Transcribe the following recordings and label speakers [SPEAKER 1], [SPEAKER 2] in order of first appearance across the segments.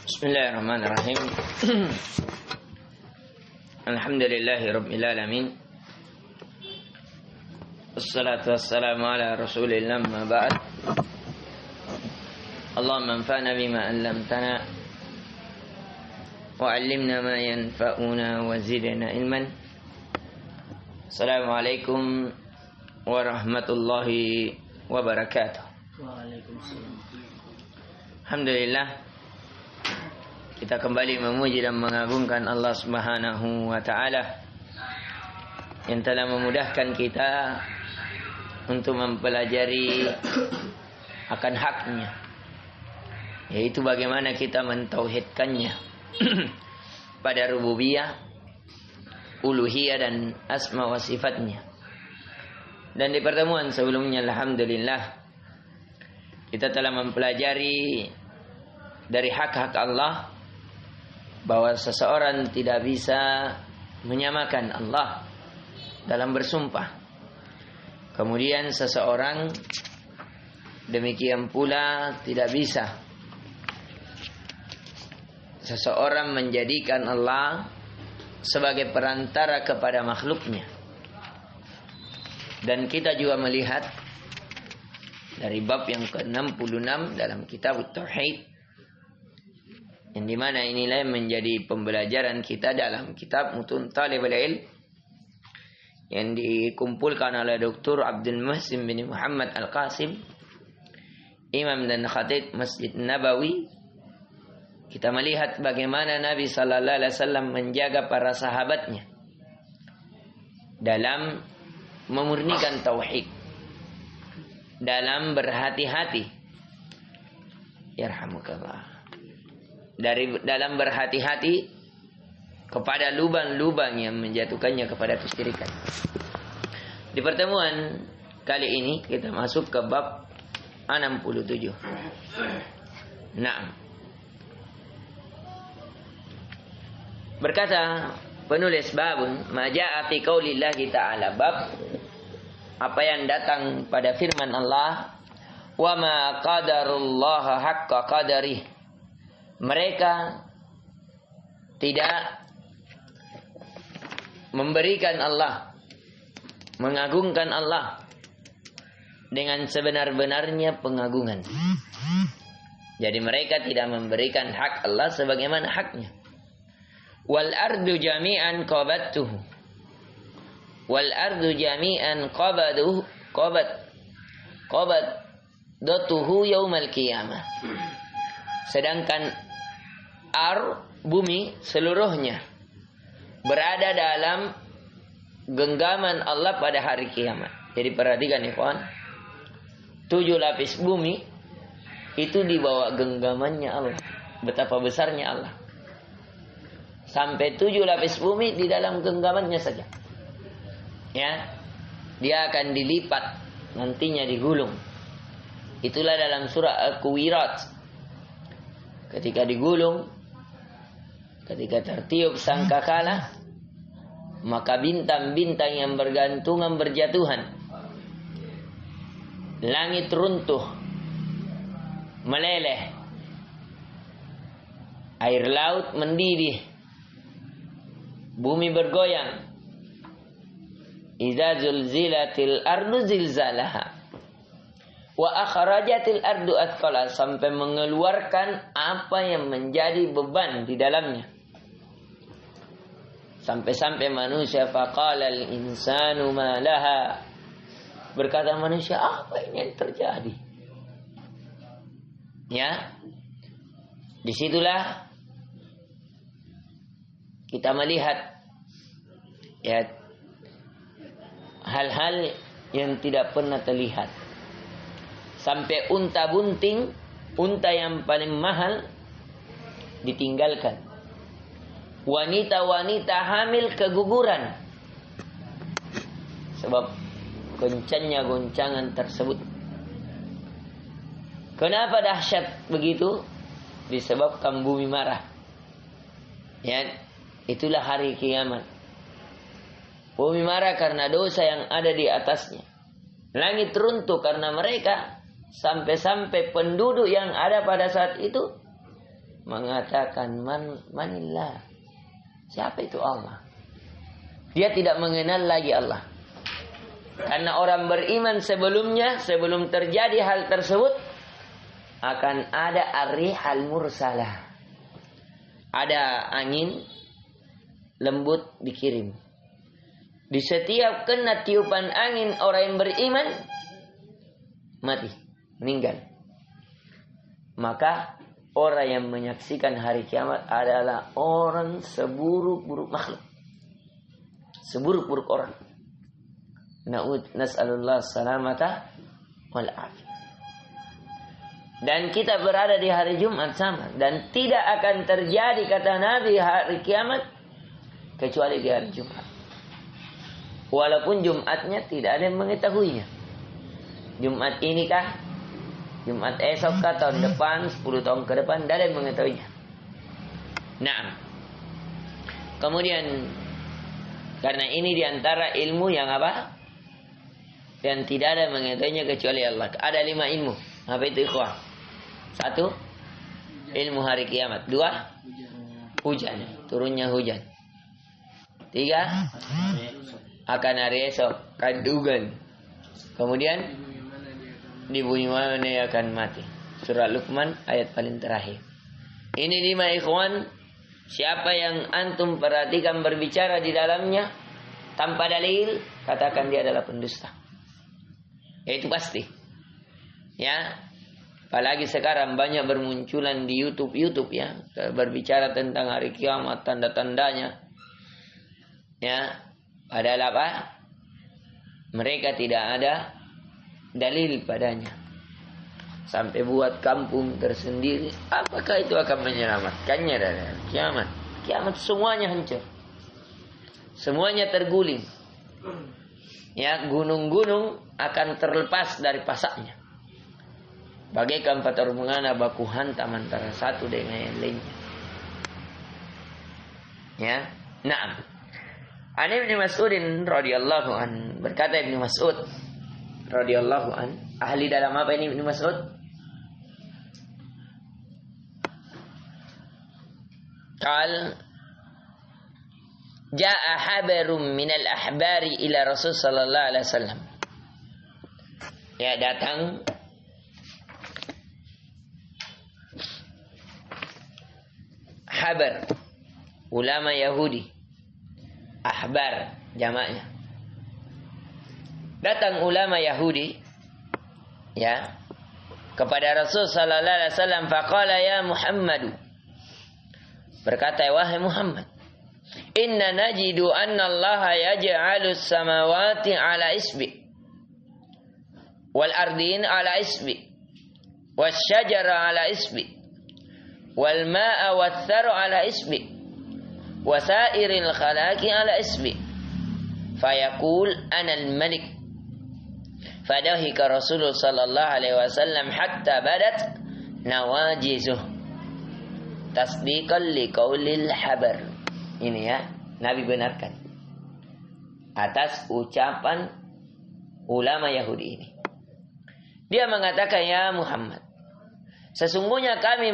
[SPEAKER 1] Bismillahirrahmanirrahim. Alhamdulillahirabbil alamin. Wassalatu wassalamu ala Rasulillah ma ba'd. Allahumma anfa'na bima 'allamtana wa 'allimna ma yanfa'una wa zidna ilman. Assalamualaikum warahmatullahi wabarakatuh.
[SPEAKER 2] Waalaikumsalam.
[SPEAKER 1] Alhamdulillah, kita kembali memuji dan mengagungkan Allah Subhanahu wa taala yang telah memudahkan kita untuk mempelajari akan haknya, yaitu bagaimana kita mentauhidkannya pada rububiyah, uluhiyah dan asma wa sifatnya. Dan di pertemuan sebelumnya alhamdulillah kita telah mempelajari dari hak-hak Allah bahwa seseorang tidak bisa menyamakan Allah dalam bersumpah. Kemudian seseorang demikian pula tidak bisa seseorang menjadikan Allah sebagai perantara kepada makhluknya. Dan kita juga melihat dari bab yang ke-66 dalam kitab Tauhid, yang dimana inilah menjadi pembelajaran kita dalam kitab Mutun Talibul Ilm yang dikumpulkan oleh Dr. Abdul Muhsin bin Muhammad Al-Qasim, imam dan khatib Masjid Nabawi. Kita melihat bagaimana Nabi sallallahu alaihi wasallam menjaga para sahabatnya dalam memurnikan tauhid, dalam berhati-hati, yarhamukallah, dalam berhati-hati kepada lubang-lubang yang menjatuhkannya kepada kesyirikan. Di pertemuan kali ini kita masuk ke bab 67. Naam. Berkata penulis babun majaa fi qaulillahi ta'ala, bab apa yang datang pada firman Allah, wa ma qadarullaha haqqa qadarih. Mereka tidak memberikan Allah, mengagungkan Allah dengan sebenar-benarnya pengagungan. Jadi mereka tidak memberikan hak Allah sebagaimana haknya. Wal ardu jami'an qabattuhu. Wal ardu jami'an qabadatuhu yaumal qiyamah. Sedangkan bumi seluruhnya berada dalam genggaman Allah pada hari kiamat. Jadi perhatikan ikhwan, 7 lapis bumi itu di bawah genggamannya Allah. Betapa besarnya Allah. Sampai 7 lapis bumi di dalam genggamannya saja. Ya, dia akan dilipat, nantinya digulung. Itulah dalam surah Al-Quwirat. Ketika digulung, ketika tertiup sangkakala, maka bintang-bintang yang bergantungan berjatuhan, langit runtuh, meleleh, air laut mendidih, bumi bergoyang. Idza zulzilatil ardu zilzalaha wa akhrajatil ardu athqala, sampai mengeluarkan apa yang menjadi beban di dalamnya. Sampai-sampai manusia faqalal insanu ma laha, berkata manusia, apa ini yang terjadi? Ya, disitulah kita melihat ya hal-hal yang tidak pernah terlihat. Sampai unta bunting, unta yang paling mahal ditinggalkan. Wanita-wanita hamil keguguran sebab kencangnya goncangan tersebut. Kenapa dahsyat begitu? Disebabkan bumi marah. Ya, itulah hari kiamat. Bumi marah karena dosa yang ada di atasnya. Langit runtuh karena mereka, sampai-sampai penduduk yang ada pada saat itu mengatakan manillah. Siapa itu Allah? Dia tidak mengenal lagi Allah. Karena orang beriman sebelumnya, sebelum terjadi hal tersebut, akan ada ar-rihal mursalah. Ada angin lembut dikirim. Di setiap kena tiupan angin orang yang beriman, mati, meninggal. Maka orang yang menyaksikan hari kiamat adalah orang seburuk-buruk makhluk. Seburuk-buruk orang. Nas'alullah salamata wal afiyah. Dan kita berada di hari Jumat sama. Dan tidak akan terjadi, kata Nabi, hari kiamat kecuali di hari Jumat. Walaupun Jumatnya tidak ada yang mengetahuinya. Jumat ini kah? Jumat esok kah? Tahun depan? 10 tahun ke depan? Tidak ada yang mengetahuinya. Nah, kemudian karena ini diantara ilmu yang apa? Yang tidak ada yang mengetahuinya kecuali Allah. Ada 5 ilmu. Apa itu ikhwah? 1, ilmu hari kiamat. 2, hujan. Turunnya hujan. 3, akan hari esok. Kandungan. Kemudian, di bumi mana dia akan mati. Surah Luqman ayat paling terakhir. Ini 5 ikhwan. Siapa yang antum perhatikan berbicara di dalamnya tanpa dalil, katakan dia adalah pendusta. Itu pasti. Ya. Apalagi sekarang banyak bermunculan di YouTube ya, berbicara tentang hari kiamat, tanda-tandanya. Ya, padahal apa? Mereka tidak ada dalil padanya. Sampai buat kampung tersendiri. Apakah itu akan menyelamatkannya dari kiamat? Kiamat semuanya hancur. Semuanya terguling. Ya, gunung-gunung akan terlepas dari pasaknya. Bagaikan fatar mengana baku hantam antara satu dengan yang lainnya. Ya, na'am. An Ibnu Mas'udin radhiyallahu an, berkata Ibnu Mas'ud radhiyallahu an, ahli dalam apa ini Ibnu Mas'ud? Qal Ja'a habarum minal ahbari ila Rasul sallallahu alaihi wasallam. Ya, datang habar, ulama Yahudi. Ahbar jamaknya. Datang ulama Yahudi ya kepada Rasul sallallahu alaihi wasallam, faqala ya Muhammad, berkata wahai Muhammad, inna najidu anna Allah yaj'alu samawati ala isbi wal ardin ala isbi wasyajara ala isbi wal ma'a wath tharu ala isbi wa sairil khalaqi ala isbi fayaqul ana al malik fadahika Rasulullah sallallahu alaihi wasallam hatta badat nawajizuh tasdiqan liqaulil habar. Ini ya, Nabi benarkan atas ucapan ulama Yahudi ini. Dia mengatakan, ya Muhammad, sesungguhnya kami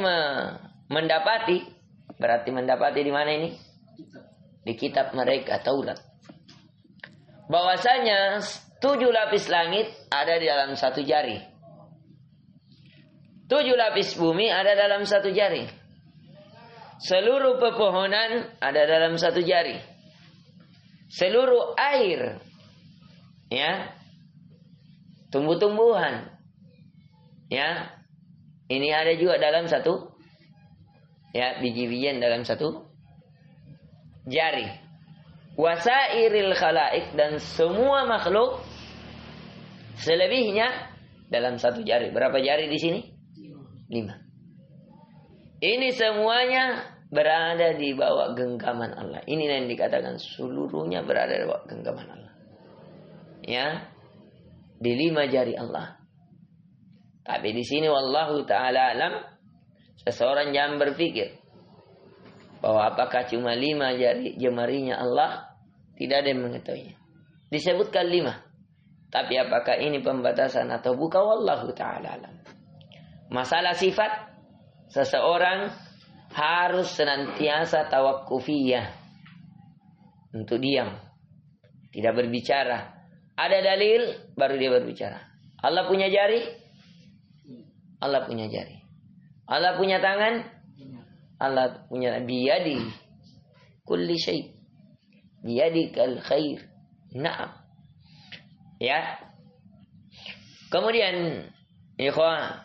[SPEAKER 1] mendapati, berarti mendapati di mana ini? Di kitab mereka, Taurat. Bahwasanya 7 lapis langit ada di dalam 1 jari. 7 lapis bumi ada dalam 1 jari. Seluruh pepohonan ada dalam 1 jari. Seluruh air, ya, tumbuh-tumbuhan, ya, ini ada juga dalam 1, ya, biji-bijian dalam 1 jari. Wasairil khalaik, dan semua makhluk selebihnya dalam 1 jari. Berapa jari di sini? 5. Ini semuanya berada di bawah genggaman Allah. Ini yang dikatakan seluruhnya berada di bawah genggaman Allah. Ya, di 5 jari Allah. Tapi di sini wallahu taala alam, seseorang jangan berpikir bahwa apakah cuma 5 jemarinya Allah, tidak ada yang mengetahuinya. Disebutkan 5. Tapi apakah ini pembatasan atau bukan, wallahu taala alam. Masalah sifat, seseorang harus senantiasa tawakufiyah, untuk diam, tidak berbicara. Ada dalil baru dia berbicara. Allah punya jari? Allah punya jari. Allah punya tangan? Allah punya biyadi kulli syai. Biyadikal khair. Na'am. Ya. Kemudian ikhwan,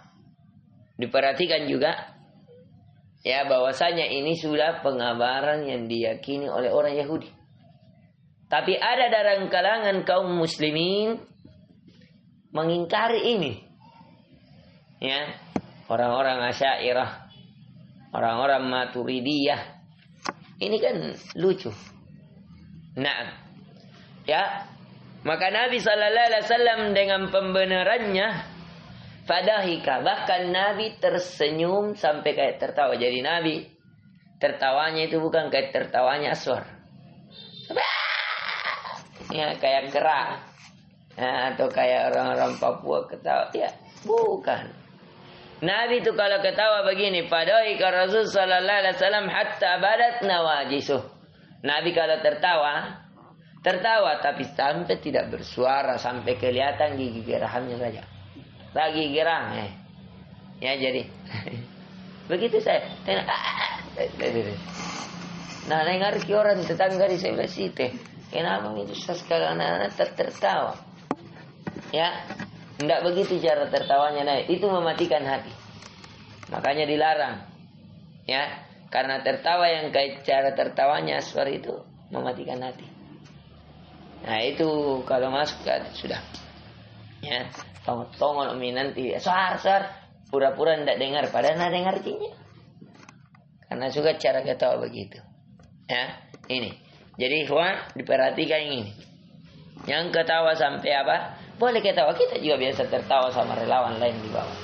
[SPEAKER 1] diperhatikan juga ya bahwasanya ini sudah pengabaran yang diyakini oleh orang Yahudi. Tapi ada dalam kalangan kaum muslimin mengingkari ini. Ya, orang-orang Asy'ariyah, orang-orang Maturidiyah. Ini kan lucu. Nah, ya, maka Nabi sallallahu alaihi wasallam dengan pembenarannya fadahika, bahkan Nabi tersenyum sampai kayak tertawa. Jadi Nabi tertawanya itu bukan kayak tertawanya Aswar. Ya, kayak gerak. Nah, atau kayak orang-orang Papua ketawa. Ya, bukan. Nabi itu kalau ketawa begini, fadahika Rasul sallallahu alaihi wasallam hatta badat nawajisuh. Nabi kalau tertawa tapi sampai tidak bersuara, sampai kelihatan gigi gerahnya saja. Lagi gerang, ya jadi begitu saya. Nah, dengar orang tetangga di sebelah situ, kenapa itu sekarang anak tertawa? Ya, tidak begitu cara tertawanya. Nah, itu mematikan hati. Makanya dilarang, ya, karena tertawa yang kayak cara tertawanya suara itu mematikan hati. Nah, itu kalau masuk sudah, ya. Tongol nanti suar pura-pura tidak dengar, padahal tidak dengar artinya. Karena juga cara ketawa begitu. Ya, ini. Jadi ikhwan, diperhatikan ini. Yang ketawa sampai apa? Boleh ketawa, kita juga biasa tertawa sama relawan lain di bawah.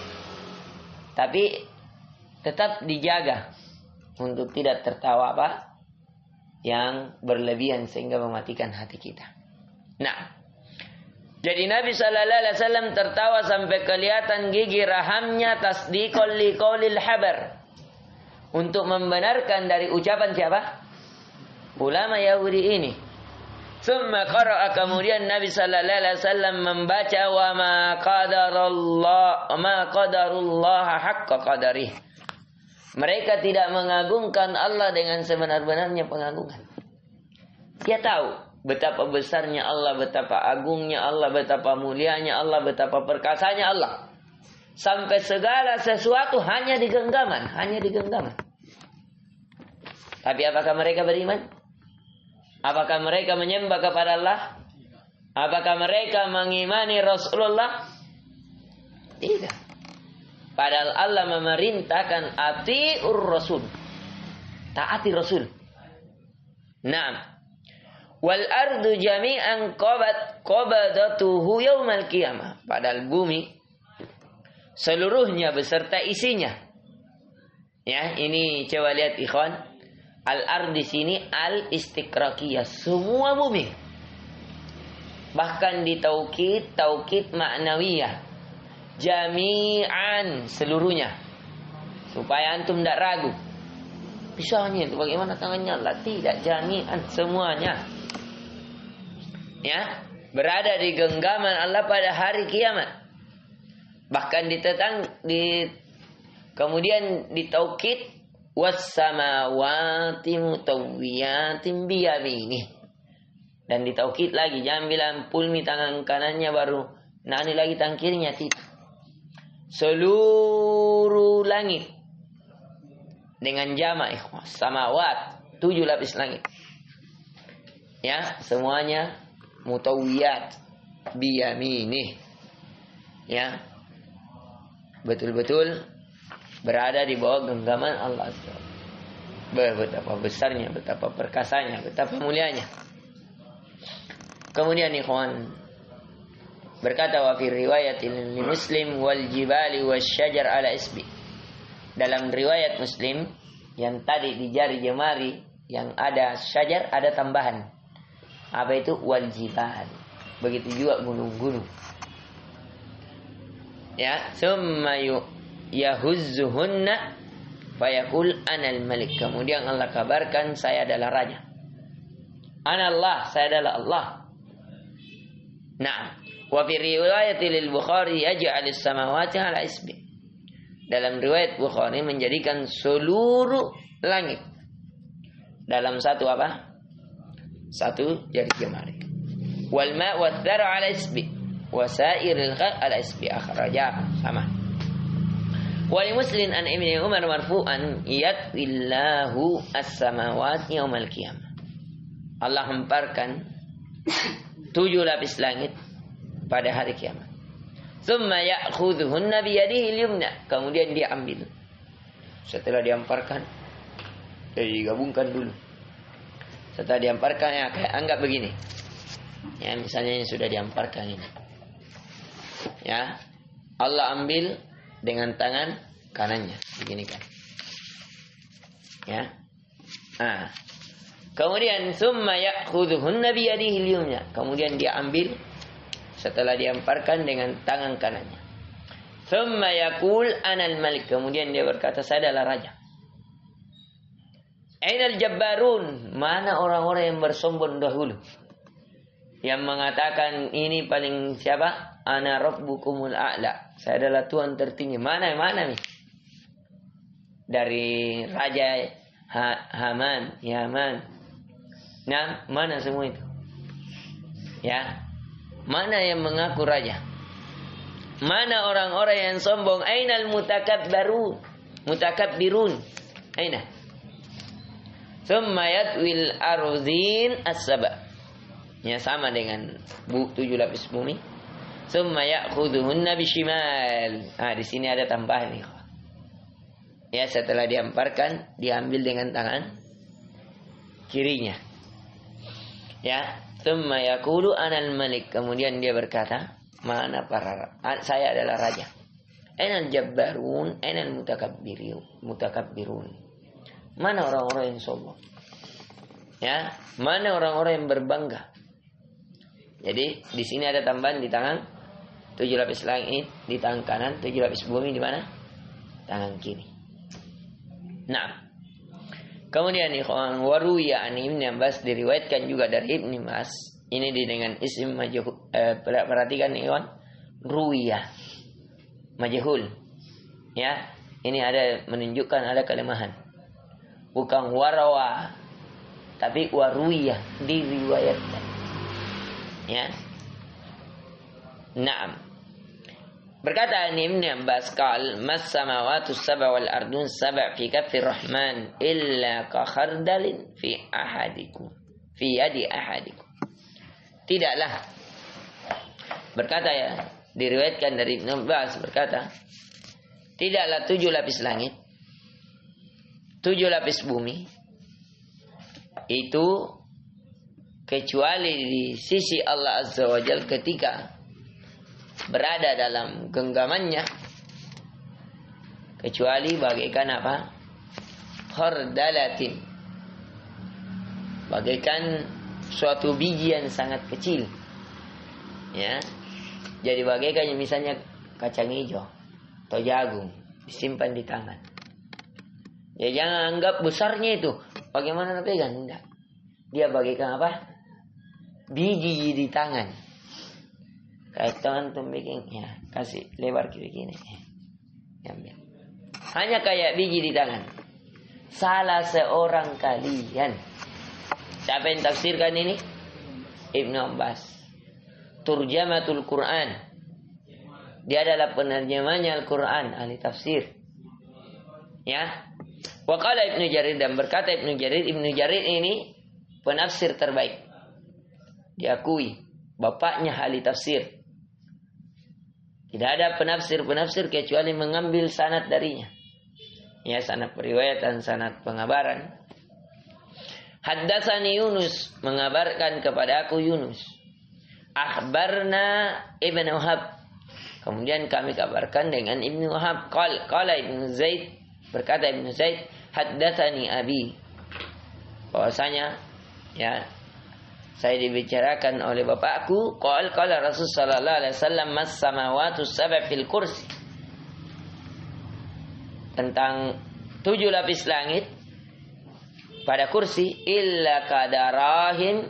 [SPEAKER 1] Tapi tetap dijaga untuk tidak tertawa apa? Yang berlebihan sehingga mematikan hati kita. Nah, jadi Nabi sallallahu alaihi wasallam tertawa sampai kelihatan gigi rahamnya tasdiqan liqaulil habar. Untuk membenarkan dari ucapan siapa? Ulama Yahudi ini. Summa qara'a, kemudian Nabi sallallahu alaihi wasallam membaca wa ma qadarullah haqqa qadarih. Mereka tidak mengagungkan Allah dengan sebenar-benarnya pengagungan. Dia tahu betapa besarnya Allah, betapa agungnya Allah, betapa mulianya Allah, betapa perkasanya Allah. Sampai segala sesuatu hanya di genggaman. Tapi apakah mereka beriman? Apakah mereka menyembah kepada Allah? Apakah mereka mengimani Rasulullah? Tidak. Padahal Allah memerintahkan atiur Rasul. Taati Rasul. Naam. Wal ardu jami'an qabadatuhu yaumal qiyamah. Padahal bumi seluruhnya beserta isinya. Ya, ini coba lihat ikhwan. Al-ard di sini al-istiqraqiyah, semua bumi. Bahkan di taukid ma'nawiyah. Jami'an, seluruhnya. Supaya antum tidak ragu. Pisahnya itu bagaimana tangannya Allah? Tidak, jami'an, semuanya. Ya, berada di genggaman Allah pada hari kiamat. Bahkan kemudian ditaukid was-samawati mutawwiyatin biyaminih. Dan ditaukid lagi, jangan bilang pulmi tangan kanannya baru nani lagi tangan kirinya, tidak. Seluruh langit dengan jamak ikhwan, samawat, 7 lapis langit. Ya, semuanya mutawwiyat biyaminih. Ya. Betul-betul berada di bawah genggaman Allah. Betapa besarnya, betapa perkasanya, betapa mulianya. Kemudian ikhwan berkata wa fi riwayatin li Muslim wal jibali wasyajar ala isbi. Dalam riwayat Muslim yang tadi di jari jemari yang ada syajar, ada tambahan. Apa itu? Wal jibal. Begitu juga gunung-gunung. Ya, summa yahuzzuhunna Fayaqul anal malik. Kemudian Allah kabarkan saya adalah raja. Anallah, saya adalah Allah. Nah, wa fi riwayati lil Bukhari yaj'al as-samawati ala isbi. Dalam riwayat Bukhari menjadikan seluruh langit dalam satu apa? Satu jari jemari. Wal ma' wad dhar ala isbi wa sa'iril khalq ala isbi akhraja sama. Wa li Muslim an Ibnu Umar marfu'an yatwillahu as-samawati yaumal qiyamah. Allah hemparkan 7 lapis langit pada hari kiamat. Tsumma ya'khudhuhunna bi yadihi al-yumna. Kemudian dia ambil. Setelah dihamparkan, digabungkan dulu. Setelah dihamparkan, ya kayak anggap begini. Ya, misalnya ini sudah dihamparkan ini. Ya, Allah ambil dengan tangan kanannya, begini kan. Ya. Nah, kemudian summa ya'khudhuhunna bi yadihi al-yumna. Kemudian dia ambil setelah dihamparkan dengan tangan kanannya. Summa yaqul anal malik. Kemudian dia berkata, saya adalah raja. Ainal jabbarun. Mana orang-orang yang bersombong dahulu, yang mengatakan ini paling siapa? Ana rabbukumul a'la. Saya adalah Tuhan tertinggi. Mana nih? Dari raja Haman, Yaman. Nah, mana semua itu? Ya. Mana yang mengaku raja? Mana orang-orang yang sombong? Ainal mutakabbirun. Aina? Tsumma yatwil arzin as-saba. Ya, sama dengan 7 lapis bumi. Tsumma ya'khudhuhunna bishimal. Ah, di sini ada tambahan nih. Ya, setelah dihamparkan, diambil dengan tangan kirinya. Ya, tsumma yaqulu anal malik. Kemudian dia berkata, mana para saya adalah raja. Ainal jabbarun, ainal mutakabbirun. Mana orang-orang yang sombong? Ya, mana orang-orang yang berbangga? Jadi di sini ada tambahan di tangan 7 lapis langit di tangan kanan, 7 lapis bumi di mana? Tangan kiri. Nah, kemudian ikhwan waruya an Ibnu Abbas, diriwayatkan juga dari Ibnu Abbas. Ini dengan isim majhul. Perhatikan ikhwan, ruya majhul. Ya, ini ada menunjukkan ada kelemahan. Bukan warawa, tapi waruya, diriwayatkan. Ya. Naam. Berkata Ibnu Abbas, qal mas samawati sab'a wal ardun sab'a fi kaffir rahman illa ka khardalin fi yadi ahadikum. Tidaklah, berkata ya, diriwayatkan dari Ibnu Abbas berkata, tidaklah 7 lapis langit, 7 lapis bumi itu kecuali di sisi Allah Azza wa Jalla ketika berada dalam genggamannya, kecuali bagaikan apa? Khardalatin, bagaikan suatu biji yang sangat kecil. Ya, jadi bagaikan misalnya kacang hijau atau jagung disimpan di tangan. Ya, jangan anggap besarnya itu. Bagaimana pegang? Enggak. Dia bagaikan apa? Biji di tangan. Kayak tangan tuh bikin, ya, kasih lebar kiri gini. Ambil. Hanya kayak biji di tangan. Salah seorang kalian. Siapa yang tafsirkan ini? Ibnu Abbas. Turjamatul Quran. Dia adalah penerjemahnya Al-Quran, ahli tafsir. Ya. Wa qala Ibnu Jarir, dan berkata Ibnu Jarir ini penafsir terbaik. Diakui bapaknya ahli tafsir. Tidak ada penafsir kecuali mengambil sanad darinya. Ya, sanad periwayatan, sanad pengabaran. Haddatsani Yunus, mengabarkan kepada aku Yunus. Akhbarna Ibnu Wahab. Kemudian kami kabarkan dengan Ibnu Wahab. Qala Ibnu Zaid, berkata Ibnu Zaid, haddatsani abi. Bahwasanya ya, saya dibicarakan oleh bapakku, qala Rasul sallallahu alaihi wasallam mas samawati sab'a fil kursi. Tentang 7 lapis langit pada kursi illa kadarahin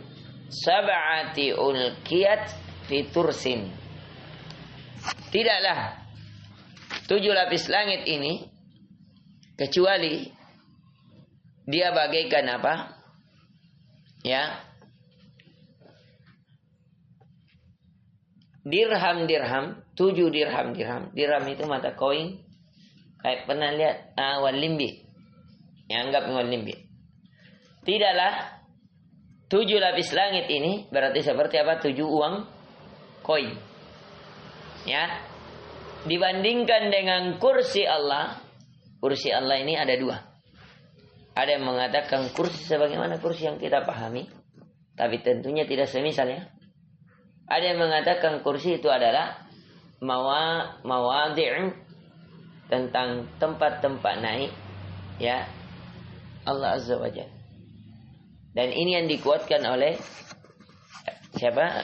[SPEAKER 1] sab'ati ulqiyat fi tursin. Tidaklah 7 lapis langit ini kecuali dia bagaikan apa? Ya. Dirham, 7 dirham. Dirham itu mata koin. Kayak pernah lihat wal limbi. Yang anggap wal limbi. Tidaklah 7 lapis langit ini berarti seperti apa? 7 uang koin. Ya. Dibandingkan dengan kursi Allah. Kursi Allah ini ada 2. Ada yang mengatakan kursi sebagaimana kursi yang kita pahami. Tapi tentunya tidak semisal ya. Ada yang mengatakan kursi itu adalah mawadi' tentang tempat-tempat naik ya Allah Azza wa Jalla. Dan ini yang dikuatkan oleh siapa?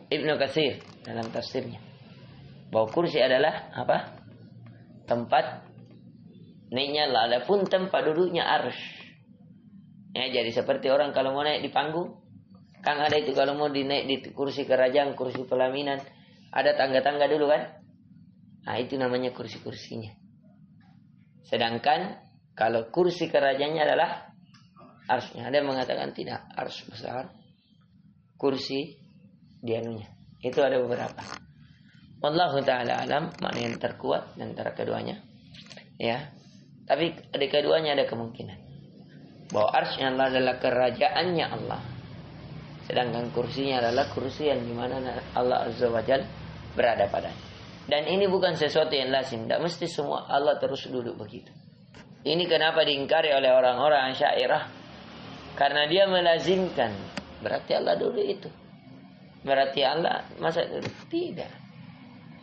[SPEAKER 1] Ibnu Katsir dalam tafsirnya. Bahwa kursi adalah apa? Tempat naiknya Allah. Adapun tempat duduknya arsy. Ya, jadi seperti orang kalau mau naik di panggung, kan ada itu kalau mau dinaik di kursi kerajaan, kursi pelaminan, ada tangga-tangga dulu kan? Nah, itu namanya kursi-kursinya. Sedangkan kalau kursi kerajaannya adalah arsy-nya. Ada yang mengatakan tidak, arsy besar, kursi dianunya. Itu ada beberapa. Wallahu ta'ala alam, makna yang terkuat antara keduanya. Ya. Tapi di keduanya ada kemungkinan bahwa arsy-nya Allah adalah kerajaannya Allah. Sedangkan kursinya adalah kursi yang dimana Allah Azza wa Jalla berada padanya. Dan ini bukan sesuatu yang lazim. Tidak mesti semua Allah terus duduk begitu. Ini kenapa diingkari oleh orang-orang Asy'ariyah? Karena dia melazimkan. Berarti Allah duduk itu. Berarti Allah masa duduk? Tidak.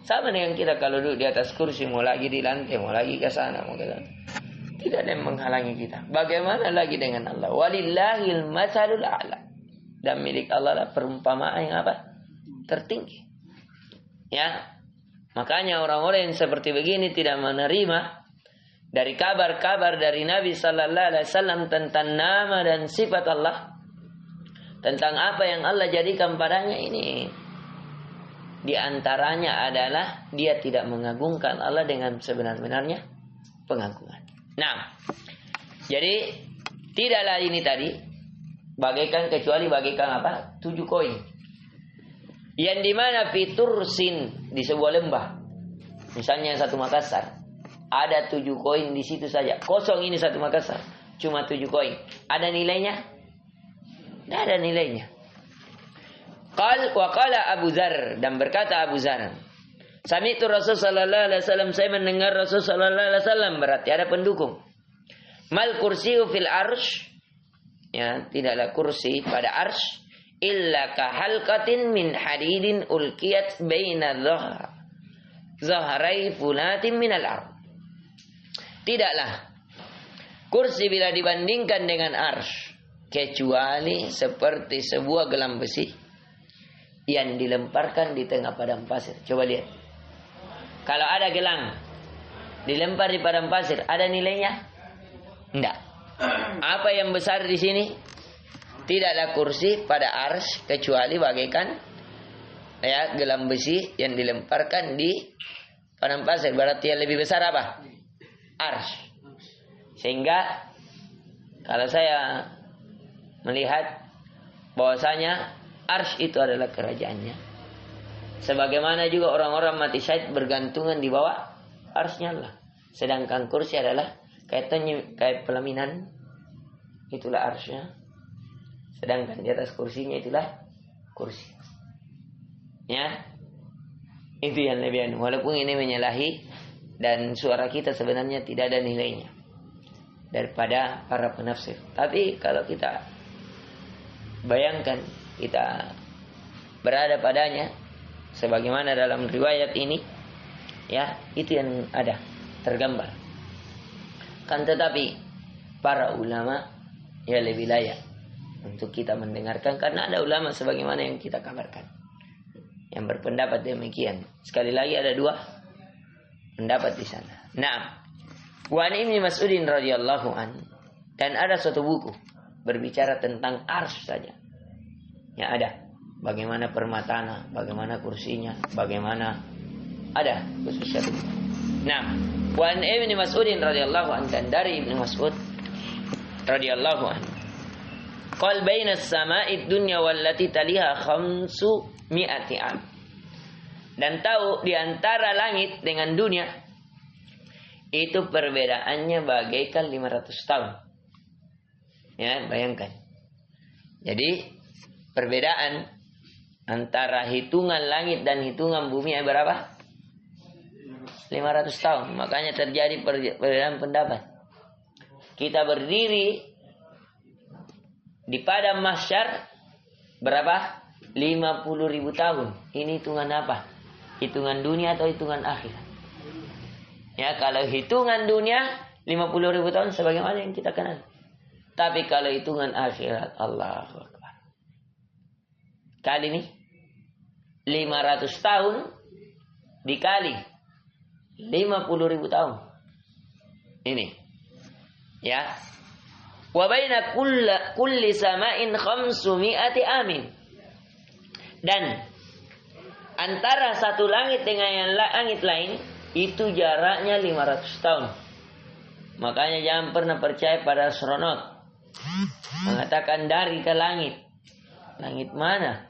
[SPEAKER 1] Sama dengan kita kalau duduk di atas kursi. Mau lagi di lantai. Mau lagi ke sana. Mau ke sana. Tidak ada yang menghalangi kita. Bagaimana lagi dengan Allah? Walillahil matsalul a'la. Dan milik Allah lah perumpamaan yang apa? Tertinggi. Ya. Makanya orang-orang yang seperti begini tidak menerima dari kabar-kabar dari Nabi sallallahu alaihi wasallam tentang nama dan sifat Allah, tentang apa yang Allah jadikan padanya ini. Di antaranya adalah dia tidak mengagungkan Allah dengan sebenar-benarnya pengagungan. Nah, jadi tidaklah ini tadi bagaikan kecuali bagaikan apa? 7 koin. Yang dimana fitursin di sebuah lembah. Misalnya satu Makassar. Ada 7 koin di situ saja. Kosong ini satu Makassar. Cuma 7 koin. Ada nilainya? Tidak ada nilainya. Qala Abu Dzar, dan berkata Abu Dzar, Sami'tu Rasul sallallahu alaihi wasallam, saya mendengar Rasul sallallahu alaihi wasallam, berarti ada pendukung. Mal kursiyu fil arsh, ya, tidaklah kursi pada arsh illa kahalqatin min hadidin ulqiyat baina zahrai fulatin minal ard. Tidaklah kursi bila dibandingkan dengan arsh kecuali seperti sebuah gelang besi yang dilemparkan di tengah padang pasir. Coba lihat. Kalau ada gelang dilempar di padang pasir, ada nilainya? Tidak. Apa yang besar di sini? Tidaklah kursi pada arsy kecuali bagaikan ya gelang besi yang dilemparkan di padang pasir. Berarti yang lebih besar apa? Arsy. Sehingga kalau saya melihat bahwasanya arsy itu adalah kerajaannya. Sebagaimana juga orang-orang mati syahid bergantungan di bawah arsy-nya Allah. Sedangkan kursi adalah kayak pelaminan, itulah arsy-nya. Sedangkan di atas kursinya itulah kursi. Ya. Itu yang lebih anu. Walaupun ini menyalahi dan suara kita sebenarnya tidak ada nilainya daripada para penafsir. Tapi kalau kita bayangkan kita berada padanya sebagaimana dalam riwayat ini, ya, itu yang ada tergambar. Kan tetapi para ulama ya lebih layak untuk kita mendengarkan karena ada ulama sebagaimana yang kita kabarkan yang berpendapat demikian. Sekali lagi ada 2 pendapat di sana. Nah, Wa an Ibnu Mas'udin radhiyallahu an, dan ada suatu buku berbicara tentang arsy saja. Ya ada. Bagaimana permatanya, bagaimana kursinya, bagaimana ada khusus satu. Nah, wa an Ibnu Mas'udin radhiyallahu an, dan dari Ibnu Mas'ud radhiyallahu an, qal baina as-sama'i dunya wallati taliha 500 am. Dan tahu di antara langit dengan dunia itu perbedaannya bagaikan 500 tahun. Ya, bayangkan. Jadi perbedaan antara hitungan langit dan hitungan bumi berapa? 500 tahun. Makanya terjadi perbedaan pendapat. Kita berdiri di padang mahsyar berapa? 50.000 tahun. Ini hitungan apa? Hitungan dunia atau hitungan akhirat? Ya, kalau hitungan dunia 50.000 tahun sebagaimana yang kita kenal. Tapi kalau hitungan akhirat, Allahu Akbar. Kali ini 500 tahun dikali 50.000 tahun. Ini. Ya. Wa baina kulli sama'in 500 amin. Dan antara satu langit dengan yang langit lain itu jaraknya 500 tahun. Makanya jangan pernah percaya pada astronot. Mengatakan dari ke langit. Langit mana?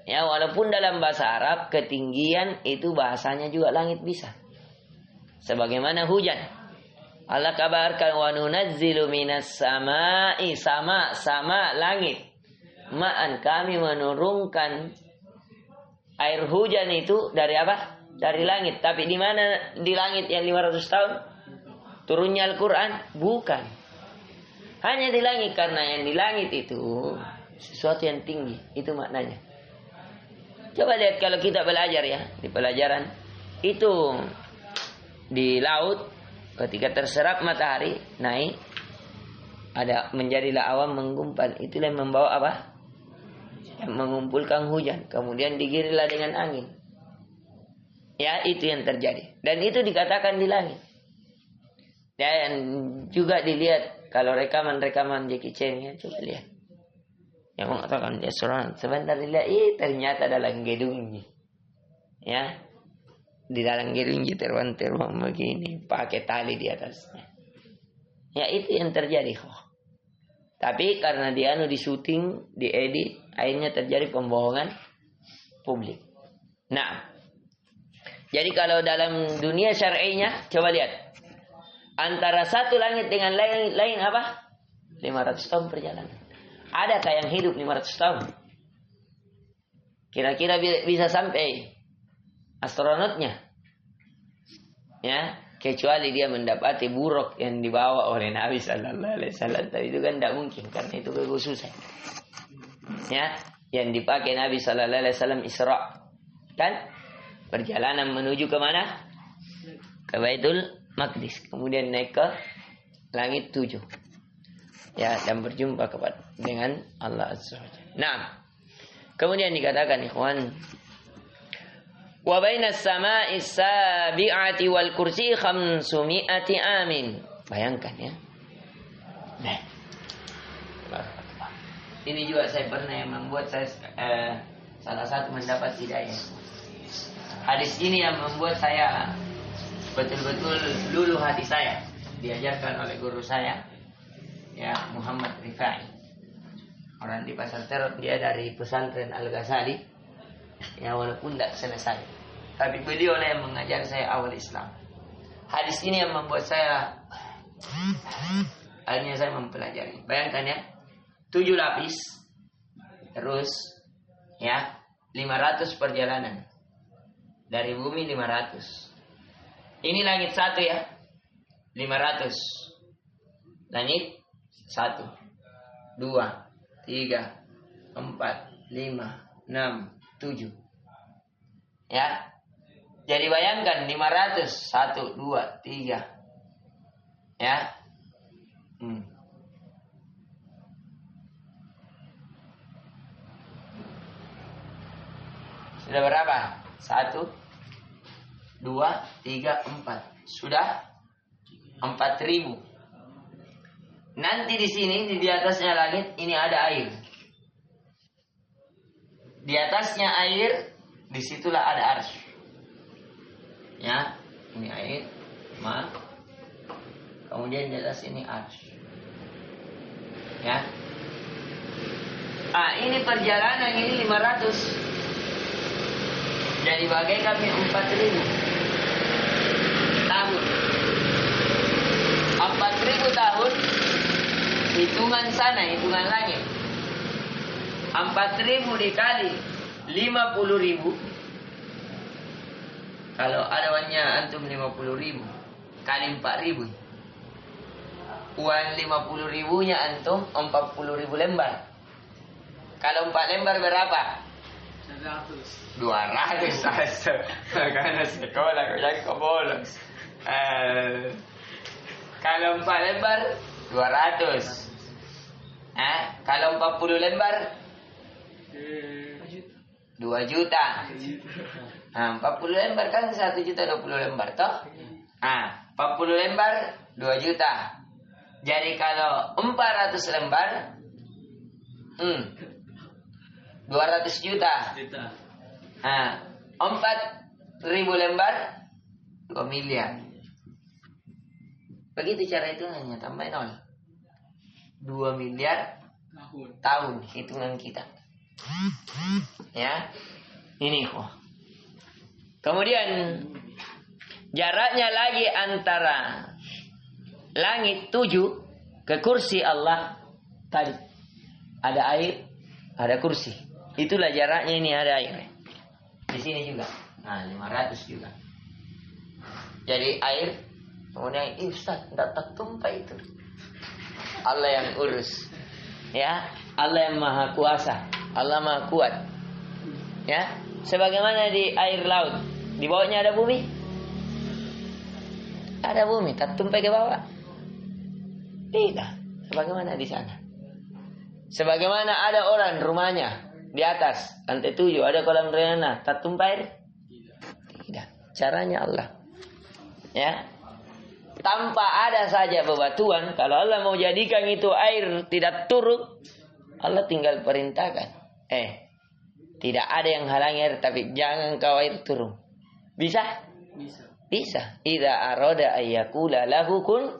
[SPEAKER 1] Ya, walaupun dalam bahasa Arab ketinggian itu bahasanya juga langit bisa. Sebagaimana hujan. Allah kabarkan wa nunazzilu minas sama'i, sama langit. Ma'an, kami menurunkan air hujan itu dari apa? Dari langit. Tapi di mana di langit yang 500 tahun turunnya Al-Quran? Bukan. Hanya di langit, karena yang di langit itu sesuatu yang tinggi. Itu maknanya. Coba lihat kalau kita belajar ya, di pelajaran itu di laut ketika terserap matahari naik, ada menjadilah awan menggumpal. Itulah yang membawa apa? Yang mengumpulkan hujan, kemudian digirirlah dengan angin. Ya, itu yang terjadi. Dan itu dikatakan di langit. Dan juga dilihat kalau rekaman Jackie Chan ya, coba lihat. Yang mengatakan dia seorang sebentar dilihat, ternyata dalam gedungnya. Ya. Di dalam gedungnya terbang begini, pakai tali di atasnya. Ya, itu yang terjadi. Tapi karena dia di syuting, diedit, akhirnya terjadi pembohongan publik. Nah, jadi kalau dalam dunia syar'inya, coba lihat. Antara satu langit dengan lain apa? 500 tahun perjalanan. Adakah yang hidup 500 tahun? Kira-kira bisa sampai astronotnya? Ya, kecuali dia mendapati buruk yang dibawa oleh Nabi Sallallahu Alaihi Wasallam. Tapi itu kan tidak mungkin, karena itu kekhususan. Ya, yang dipakai Nabi Sallallahu Alaihi Wasallam Isra, kan? Perjalanan menuju ke mana? Ke Baitul Maqdis. Kemudian naik ke langit 7. Ya, dan berjumpa dengan Allah Azza wa Jalla. Nah, kemudian dikatakan ikhwan, wa bainas sama'i sabi'ati wal kursi 500 amin. Bayangkan ya. Nah. Ini juga saya pernah yang membuat saya salah satu mendapat hidayah. Hadis ini yang membuat saya betul-betul luluh hati saya. Diajarkan oleh guru saya, ya, Muhammad Rifai. Orang di Pasar Terot, dia dari pesantren Al-Ghazali. Ya, walaupun tidak selesai, tapi beliau yang mengajar saya awal Islam. Hadis ini yang membuat saya akhirnya saya mempelajari. Bayangkan ya, 7 lapis, terus ya 500 perjalanan dari bumi 500. Ini langit 1 ya, 500. Langit 1, 2, 3, 4, 5, 6, 7. Ya. Jadi bayangkan 500, 1, 2, 3. Ya. Sudah berapa? 1, 2, 3, 4. Sudah 4.000. Nanti di sini di atasnya langit ini ada air. Di atasnya air, disitulah ada arsy. Ya, ini air, kemudian di atas ini arsy. Ya. Ini perjalanan ini 500. Jadi bagai kami 4.000 tahun. 4.000 tahun hitungan sana, hitungan langit. 4.000 dikali 50.000. Kalau ada uangnya antum 50.000 kali 4.000. Uang 50.000-nya antum 40.000 lembar. Kalau 4 lembar berapa? 200 karena sekolah kau bolos. Kalau 4 lembar 200. Kalau 40 lembar 2 juta. 40 lembar kan 1 juta 20 lembar toh? 40 lembar 2 juta. Jadi kalau 400 lembar 200 juta. 4.000 lembar 2 miliar. Begitu cara itu hanya tambah 0. 2 miliar tahun hitungan kita. Ya. Ini kok. Kemudian jaraknya lagi antara langit 7 ke kursi Allah tadi. Ada air, ada kursi. Itulah jaraknya, ini ada air. Di sini juga. 500 juga. Jadi air, kemudian Ustaz, tidak tumpah itu. Allah yang urus. Ya, Allah yang maha kuasa. Allah maha kuat. Ya, sebagaimana di air laut, di bawahnya ada bumi. Ada bumi, tak tumpah ke bawah. Tidak, sebagaimana di sana. Sebagaimana ada orang rumahnya di atas lantai 7 ada kolam renang, tak tumpah air? Tidak. Caranya Allah. Ya. Tanpa ada saja bebatuan, kalau Allah mau jadikan itu air tidak turun, Allah tinggal perintahkan. Tidak ada yang halangi air, tapi jangan kau air turun. Bisa? Bisa. Idza arada ayyakula lahu kun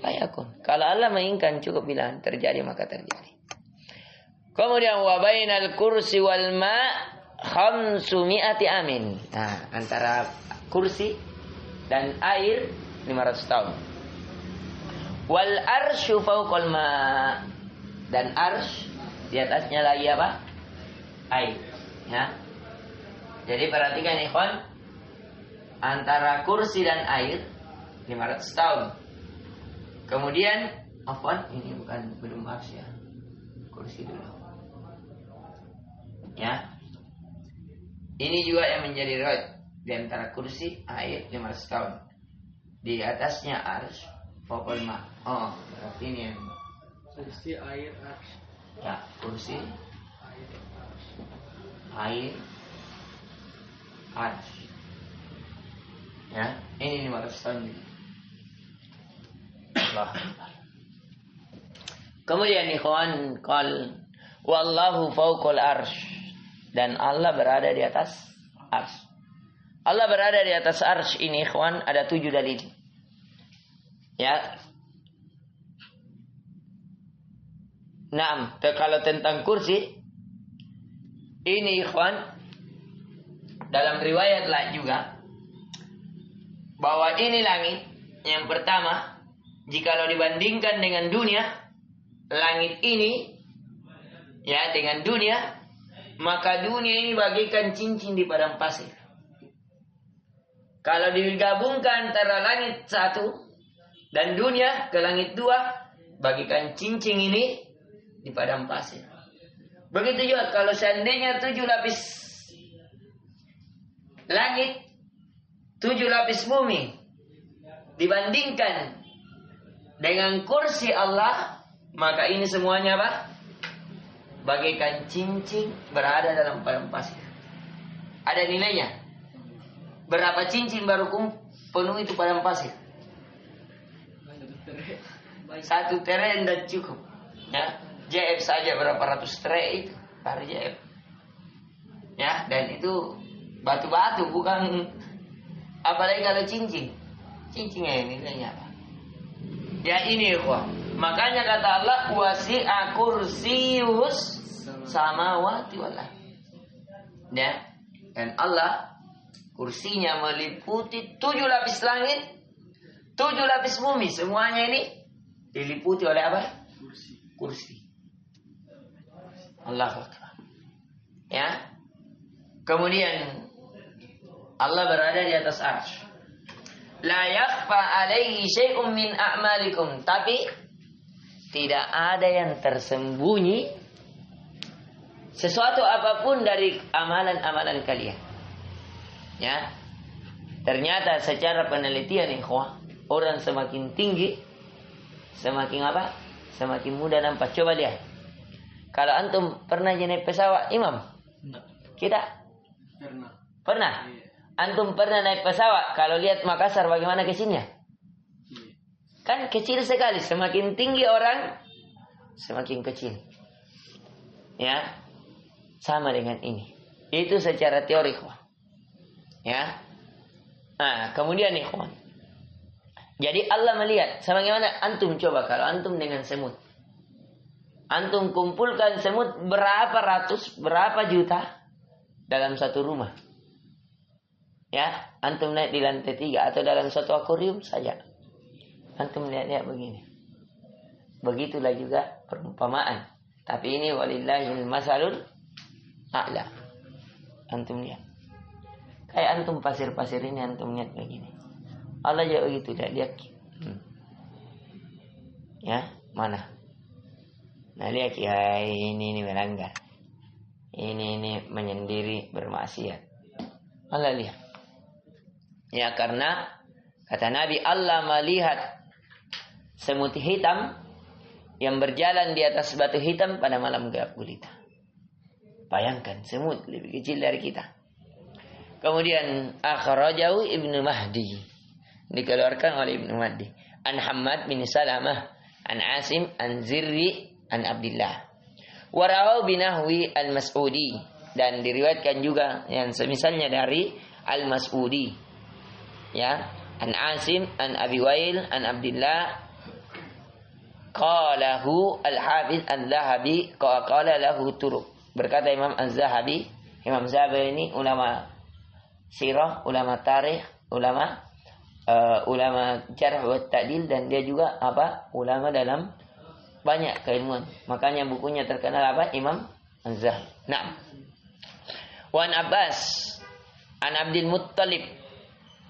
[SPEAKER 1] fayakun. Kalau Allah menginginkan cukup bilang terjadi maka terjadi. Kemudian wa bainal kursi wal ma 500 amin. Antara kursi dan air 500 tahun. Wal arsyu fawqal ma, dan arsy di atasnya lagi apa? Air. Ya. Jadi perhatikan ikhwan, antara kursi dan air 500 tahun. Kemudian ini belum arsy ya. Kursi dulu. Ya. Ini juga yang menjadi riwayat di antara kursi air 500 tahun. Di atasnya arsy fawqal ma. Berarti ini yang kursi air arsy. Ya, kursi air arsy. Ya, ini 500 tahun juga. Allah. Kemudian ikhwan qal wallahu fawqal arsy, dan Allah berada di atas arsy. Allah berada di atas arsy ini ikhwan ada 7 dalil. Ya. Kalau tentang kursi ini ikhwan dalam riwayat lain juga bahwa ini langit yang pertama, jikalau dibandingkan dengan dunia, langit ini ya dengan dunia, maka dunia ini bagaikan cincin di padang pasir. Kalau digabungkan antara langit 1 dan dunia ke langit 2, bagaikan cincin ini di padang pasir. Begitu juga kalau seandainya 7 lapis langit, 7 lapis bumi dibandingkan dengan kursi Allah, maka ini semuanya apa? Bagaikan cincin berada dalam padang pasir. Ada nilainya. Berapa cincin baru penuh itu padang pasir? Satu tray tidak cukup. Ya, JF saja berapa ratus tray itu per JF. Ya, dan itu batu-batu bukan, apalagi kalau cincin. Cincinnya ini nilainya apa? Ya ini ikhwah. Makanya kata Allah wasi'a kursiyus samawati wal ardh. Ya. Dan Allah kursinya meliputi 7 lapis langit, 7 lapis bumi. Semuanya ini diliputi oleh apa? Kursi. Allahu Akbar. Ya. Kemudian Allah berada di atas arsy. La yakhfa alaihi syai'un min a'malikum. Tapi tidak ada yang tersembunyi sesuatu apapun dari amalan-amalan kalian. Ya. Ternyata secara penelitian ikhwah, orang semakin tinggi semakin apa? Semakin mudah nampak. Coba lihat. Kalau antum pernah naik pesawat, Imam? Kita? Pernah? Antum pernah naik pesawat, kalau lihat Makassar bagaimana kecilnya? Kan kecil sekali, semakin tinggi orang, semakin kecil. Ya, sama dengan ini. Itu secara teori, ikhwan. Ya. Nah, kemudian ikhwan. Jadi Allah melihat, sebagaimana antum coba kalau antum dengan semut. Antum kumpulkan semut berapa ratus, berapa juta dalam satu rumah. Ya, antum naik di lantai 3 atau dalam satu akuarium saja. Antum lihat-lihat begini. Begitulah juga perumpamaan. Tapi ini walillahil masalul a'la. Antum lihat. Kayak antum pasir-pasir ini antum lihat begini. Allah juga begitu lihat. Ya, mana? Nah lihat ya, ini melanggar. Ini menyendiri bermaksiat. Allah lihat. Ya karena kata Nabi Allah melihat semut hitam yang berjalan di atas batu hitam pada malam gelap gulita. Bayangkan semut lebih kecil dari kita. Kemudian akhrajahu Ibnu Mahdi, dikeluarkan oleh Ibnu Mahdi. An Hammad bin Salamah, an Asim, an Zirri, an Abdullah. Warahu binahwi al-Mas'udi, dan diriwayatkan juga yang semisalnya dari al-Mas'udi. Ya, an Asim, an Abi Wail, an Abdullah. Qalahu al-Hafiz al-Zahabi, qala lahu turuq. Berkata Imam al-Zahabi, Imam Zahabi ini ulama sirah, ulama tarikh, ulama jarh wa ta'dil, dan dia juga apa? Ulama dalam banyak keilmuan. Makanya bukunya terkenal apa? Imam Az-Zahabi. Naam. Wan Abbas an Abdul Muttalib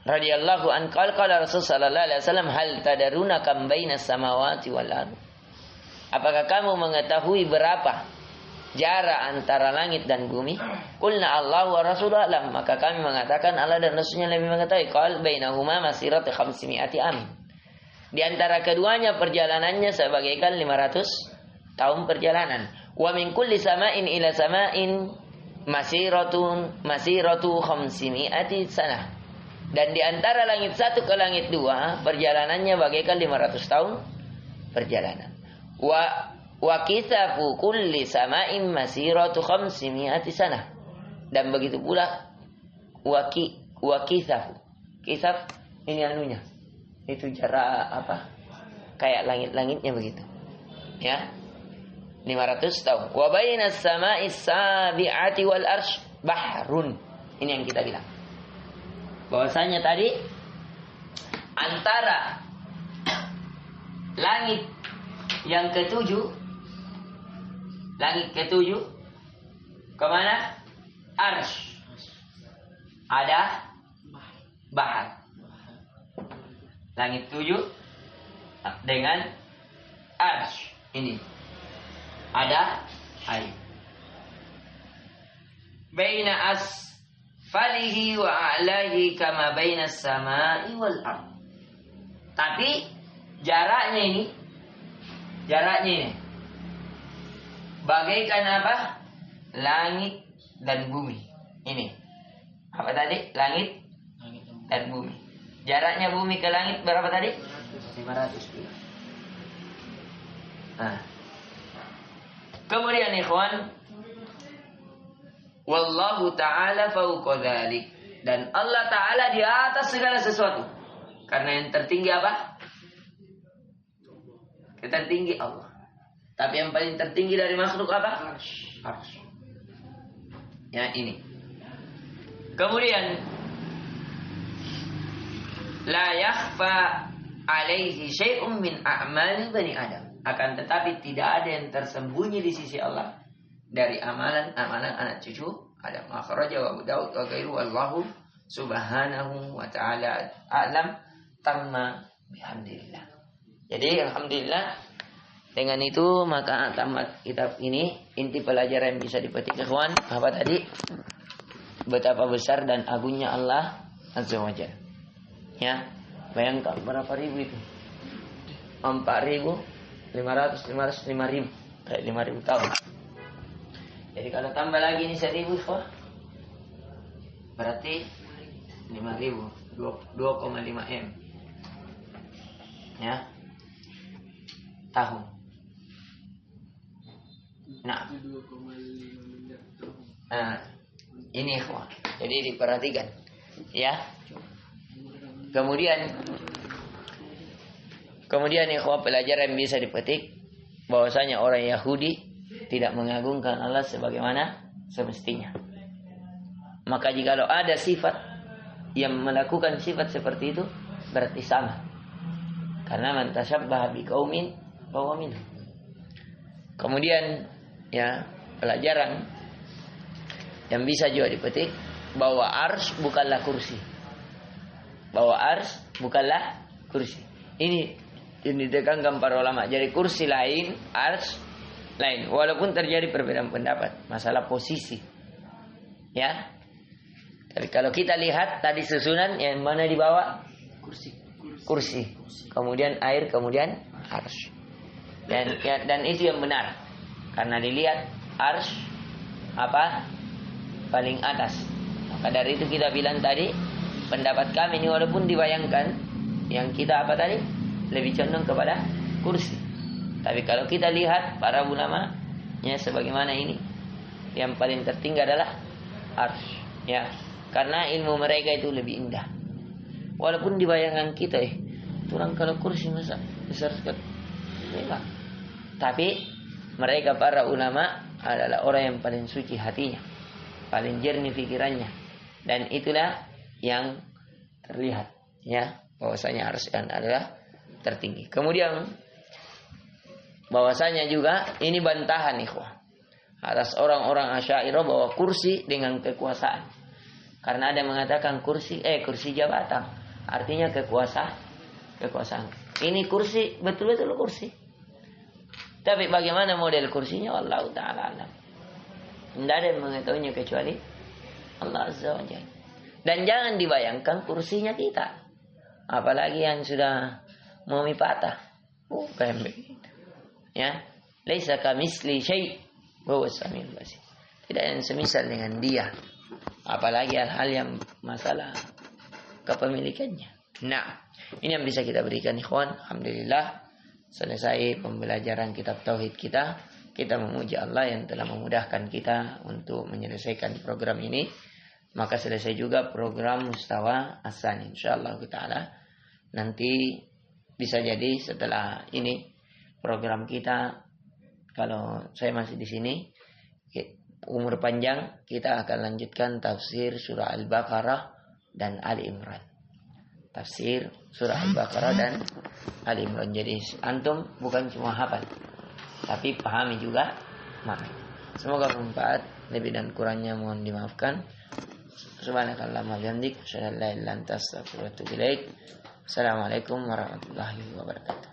[SPEAKER 1] radhiyallahu an qala Rasul sallallahu alaihi wasallam hal tadaruna kam bainas samawati wal ardh. Apakah kamu mengetahui berapa jarak antara langit dan bumi? Qulna Allah wa Rasuluhu alam. Maka kami mengatakan Allah dan Rasulnya lebih mengetahui. Qal bainahuma masiratu 500 amin. Di antara keduanya perjalanannya sebagaikan 500 tahun perjalanan. Wa min kulli sama'in ila sama'in masiratu 500 sanah. Dan di antara langit satu ke langit dua perjalanannya bagaikan 500 tahun perjalanan. Wa kithafu kulli sama'in masiratu 500 sanah. Dan begitu pula wa kithafu. Kithaf ini anunya. Itu jarak apa? Kayak langit-langitnya begitu. Ya. 500 tahun. Wa bainas sama'is sabi'ati wal arsy bahrun. Ini yang kita bilang. Bahwasanya tadi antara langit yang ketujuh, langit ketujuh kemana? Arsy. Ada bahar. Langit 7 dengan arsy ini ada air. Baina asfalihi wa a'lahi kama baina as-sama'i wal ardh. Tapi jaraknya ini bagaikan apa? Langit dan bumi. Ini. Apa tadi? Langit dan bumi. Jaraknya bumi ke langit berapa tadi? 500 kilo. Nah. Kemudian ikhwan, wallahu ta'ala fauqa dzalik, dan Allah Ta'ala di atas segala sesuatu. Karena yang tertinggi apa? Yang tertinggi Allah. Tapi yang paling tertinggi dari makhluk apa? Arsy. Ya, ini. Kemudian la yakhfa alaihi syai'un min a'mali bani Adam. Akan tetapi tidak ada yang tersembunyi di sisi Allah dari amalan-amalan anak cucu Adam. Akhrajahu Abu Daud wa ghairuhu, wallahu subhanahu wa ta'ala a'lam. Tamma bihamdillah. Jadi alhamdulillah, dengan itu maka tamat kitab ini. Inti pelajaran yang bisa dipetik ikhwan apa tadi? Betapa besar dan agungnya Allah Azza wa Jalla. Ya, bayangkan berapa ribu itu? 4.500, 5.000, kayak 5.000 tahun. Jadi kalau tambah lagi ini 1.000 ikhwan, berarti 5.000, 2,5 M. Ya, tahun. Nah, ini ikhwan. Jadi diperhatikan, ya. Kemudian ikhwan, pelajaran yang bisa dipetik bahwasanya orang Yahudi tidak mengagungkan Allah sebagaimana semestinya. Maka jikalau ada sifat yang melakukan sifat seperti itu, berarti sama. Karena man tasyabbaha biqaumin fahuwa minhum. Kemudian ya, pelajaran yang bisa juga dipetik bahwa arsy bukanlah kursi. Bahwa arsy bukanlah kursi. Ini ditekankan para ulama. Jadi kursi lain, arsy lain. Walaupun terjadi perbedaan pendapat masalah posisi. Ya. Tapi kalau kita lihat tadi susunan yang mana di bawah? Kursi. Kemudian air, kemudian arsy. Dan itu yang benar. Karena dilihat arsy apa? Paling atas. Maka dari itu kita bilang tadi, pendapat kami ini walaupun dibayangkan yang kita apa tadi? Lebih condong kepada kursi. Tapi kalau kita lihat para ulama ya sebagaimana ini, yang paling tertinggi adalah arsy. Ya, karena ilmu mereka itu lebih indah. Walaupun dibayangkan kita turang kalau kursi masa besar sekali. Memang. Tapi mereka para ulama adalah orang yang paling suci hatinya, paling jernih pikirannya, dan itulah yang terlihat ya bahwasanya arsy adalah tertinggi. Kemudian bahwasanya juga ini bantahan ikhwah atas orang-orang Asy'ariyah bahwa kursi dengan kekuasaan. Karena ada yang mengatakan kursi jabatan, artinya kekuasaan. Ini kursi betul-betul kursi. Tapi bagaimana model kursinya Allah Ta'ala alam. Tidak ada yang mengetahuinya kecuali Allah Azza wa Jalla. Dan jangan dibayangkan kursinya kita. Apalagi yang sudah mau patah. Bukan begitu. Ya. Laisa kamitsli syai' wa huwas samiul basir. Tidak yang semisal dengan dia. Apalagi hal-hal yang masalah kepemilikannya. Nah, ini yang bisa kita berikan ikhwan. Alhamdulillah selesai pembelajaran kitab tauhid kita. Kita memuji Allah yang telah memudahkan kita untuk menyelesaikan program ini. Maka selesai juga program Mustawa As-Tsani. Insyaallah ta'ala nanti bisa jadi setelah ini program kita, kalau saya masih di sini umur panjang, kita akan lanjutkan tafsir surah Al-Baqarah dan Ali Imran. Tafsir surah Al-Baqarah dan Ali Imran. Jadi antum bukan cuma hafal, tapi pahami juga makna. Semoga bermanfaat. Lebih dan kurangnya mohon dimaafkan. Subhanakallahumma wa bihamdik, asyhadu an la ilaha illa anta, astaghfiruka wa atubu ilaik. Assalamualaikum warahmatullahi wabarakatuh.